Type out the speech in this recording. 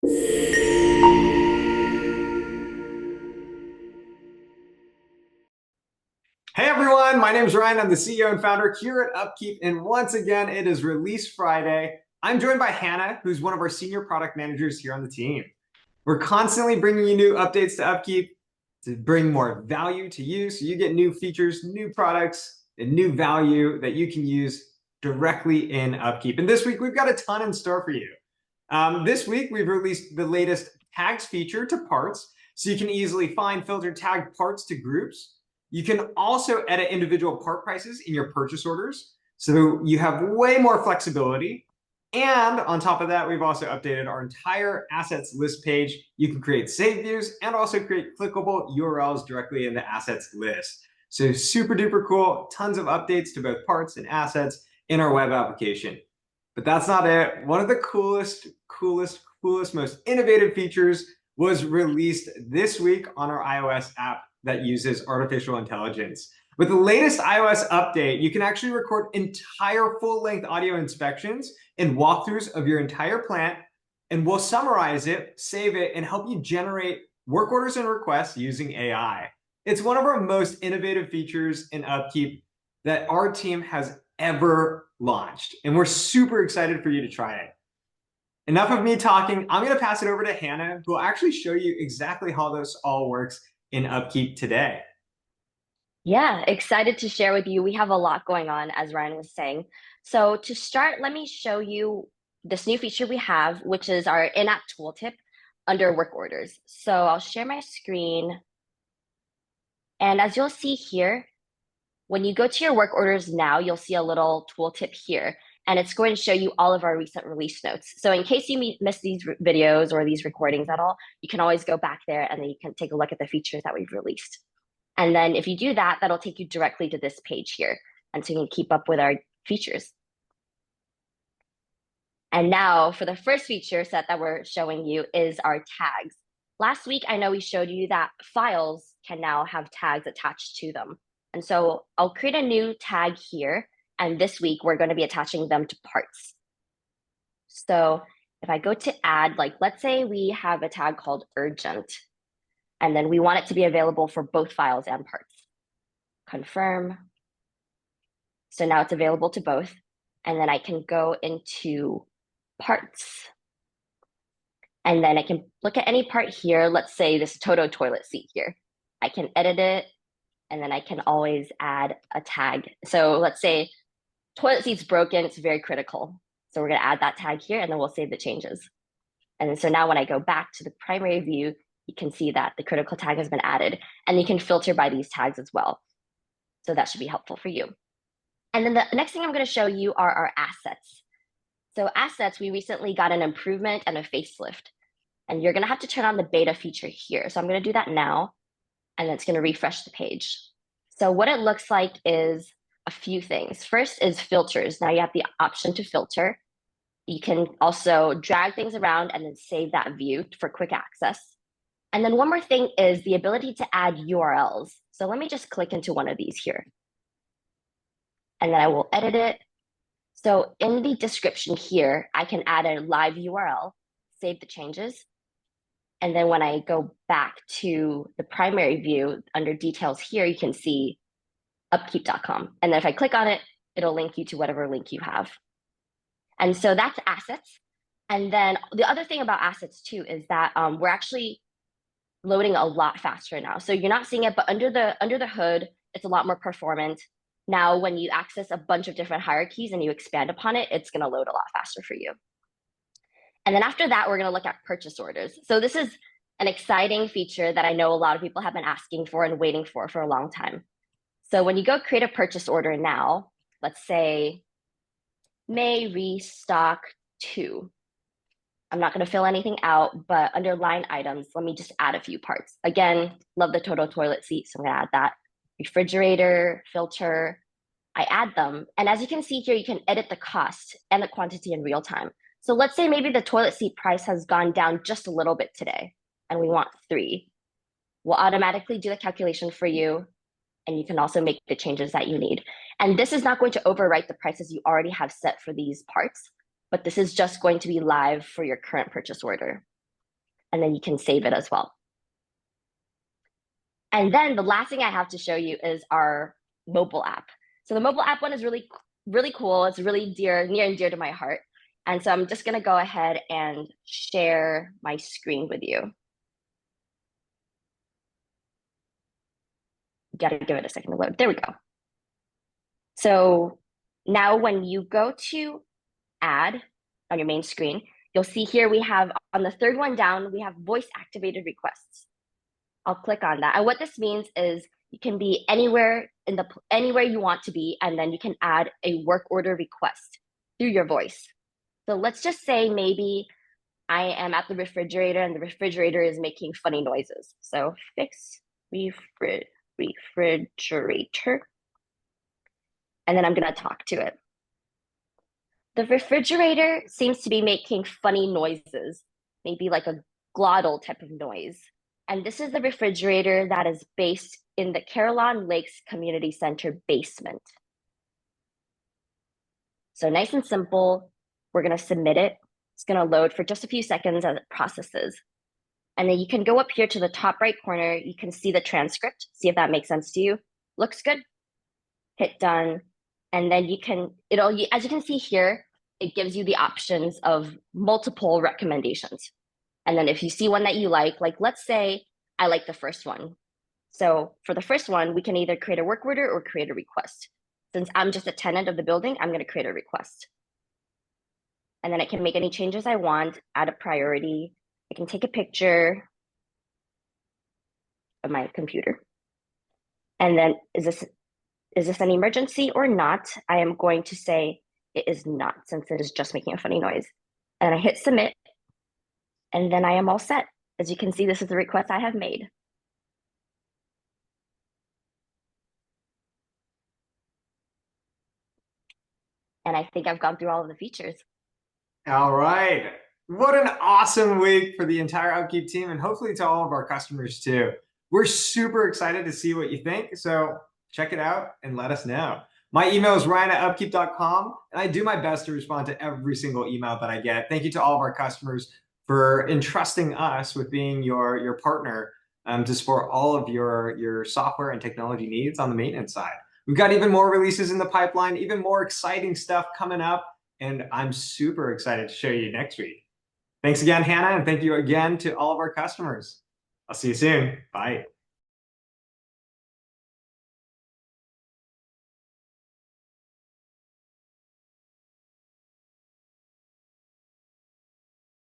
Hey everyone, my name is Ryan. I'm the CEO and founder here at UpKeep, and once again, it is Release Friday. I'm joined by Hannah, who's one of our senior product managers here on the team. We're constantly bringing you new updates to UpKeep to bring more value to you, so you get new features, new products, and new value that you can use directly in UpKeep. And this week, we've got a ton in store for you. This week, we've released the latest tags feature to parts, so you can easily find, filter, tag parts to groups. You can also edit individual part prices in your purchase orders, so you have way more flexibility. And on top of that, we've also updated our entire assets list page. You can create save views and also create clickable URLs directly in the assets list. So super duper cool, tons of updates to both parts and assets in our web application. But that's not it. One of the coolest, most innovative features was released this week on our iOS app that uses artificial intelligence. With the latest iOS update, you can actually record entire full-length audio inspections and walkthroughs of your entire plant, and we'll summarize it, save it, and help you generate work orders and requests using AI. It's one of our most innovative features in UpKeep that our team has ever launched, and we're super excited for you to try it. Enough of me talking. I'm going to pass it over to Hannah, who will actually show you exactly how this all works in UpKeep today. Yeah, excited to share with you. We have a lot going on, as Ryan was saying. So to start, let me show you this new feature we have, which is our in-app tooltip under work orders. So I'll share my screen. And as you'll see here, when you go to your work orders now, you'll see a little tooltip here, and it's going to show you all of our recent release notes. So in case you miss these videos or these recordings at all, you can always go back there and then you can take a look at the features that we've released. And then if you do that, that'll take you directly to this page here. And so you can keep up with our features. And now for the first feature set that we're showing you is our tags. Last week, I know we showed you that files can now have tags attached to them. And so I'll create a new tag here. And this week, we're going to be attaching them to parts. So if I go to add, like, let's say we have a tag called urgent, and then we want it to be available for both files and parts. Confirm. So now it's available to both. And then I can go into parts. And then I can look at any part here. Let's say this Toto toilet seat here. I can edit it, and then I can always add a tag. So let's say toilet seat's broken, it's very critical. So we're gonna add that tag here, and then we'll save the changes. And then so now when I go back to the primary view, you can see that the critical tag has been added, and you can filter by these tags as well. So that should be helpful for you. And then the next thing I'm going to show you are our assets. So assets, we recently got an improvement and a facelift, and you're going to have to turn on the beta feature here. So I'm going to do that now, and then it's going to refresh the page. So what it looks like is a few things. First is filters. Now you have the option to filter. You can also drag things around and then save that view for quick access. And then one more thing is the ability to add URLs. So let me just click into one of these here. And then I will edit it. So in the description here, I can add a live URL, save the changes. And then when I go back to the primary view under details here, you can see upkeep.com. And then if I click on it, it'll link you to whatever link you have. And so that's assets. And then the other thing about assets too is that we're actually loading a lot faster now. So you're not seeing it, but under the hood, it's a lot more performant. Now, when you access a bunch of different hierarchies and you expand upon it, it's gonna load a lot faster for you. And then after that, we're gonna look at purchase orders. So this is an exciting feature that I know a lot of people have been asking for and waiting for a long time. So when you go create a purchase order now, let's say May restock 2. I'm not going to fill anything out, but under line items, let me just add a few parts. Again, love the Toto toilet seat, so I'm going to add that. Refrigerator, filter, I add them. And as you can see here, you can edit the cost and the quantity in real time. So let's say maybe the toilet seat price has gone down just a little bit today, and we want 3. We'll automatically do the calculation for you, and you can also make the changes that you need. And this is not going to overwrite the prices you already have set for these parts, but this is just going to be live for your current purchase order. and then you can save it as well. And then the last thing I have to show you is our mobile app. So the mobile app one is really, really cool. It's really near and dear to my heart. And so I'm just gonna go ahead and share my screen with you. Gotta give it a second to load. There we go. So now when you go to add on your main screen, you'll see here we have on the third one down, we have voice activated requests. I'll click on that. And what this means is you can be anywhere anywhere you want to be, and then you can add a work order request through your voice. So let's just say maybe I am at the refrigerator and the refrigerator is making funny noises. So fix refrigerator. And then I'm gonna talk to it. The refrigerator seems to be making funny noises, maybe like a glottal type of noise. And this is the refrigerator that is based in the Carillon Lakes Community Center basement. So nice and simple. We're gonna submit it. It's gonna load for just a few seconds as it processes. And then you can go up here to the top right corner. You can see the transcript, see if that makes sense to you. Looks good. Hit done. And then you can, as you can see here, it gives you the options of multiple recommendations. And then if you see one that you like let's say I like the first one. So for the first one, we can either create a work order or create a request. Since I'm just a tenant of the building, I'm gonna create a request. And then I can make any changes I want, add a priority. I can take a picture of my computer. And then is this an emergency or not? I am going to say it is not, since it is just making a funny noise. And I hit submit, and then I am all set. As you can see, this is the request I have made. And I think I've gone through all of the features. All right. What an awesome week for the entire UpKeep team, and hopefully to all of our customers too. We're super excited to see what you think, so check it out and let us know. My email is ryan@upkeep.com, and I do my best to respond to every single email that I get. Thank you to all of our customers for entrusting us with being your partner to support all of your software and technology needs on the maintenance side. We've got even more releases in the pipeline, even more exciting stuff coming up, and I'm super excited to show you next week. Thanks again, Hannah, and thank you again to all of our customers. I'll see you soon. Bye.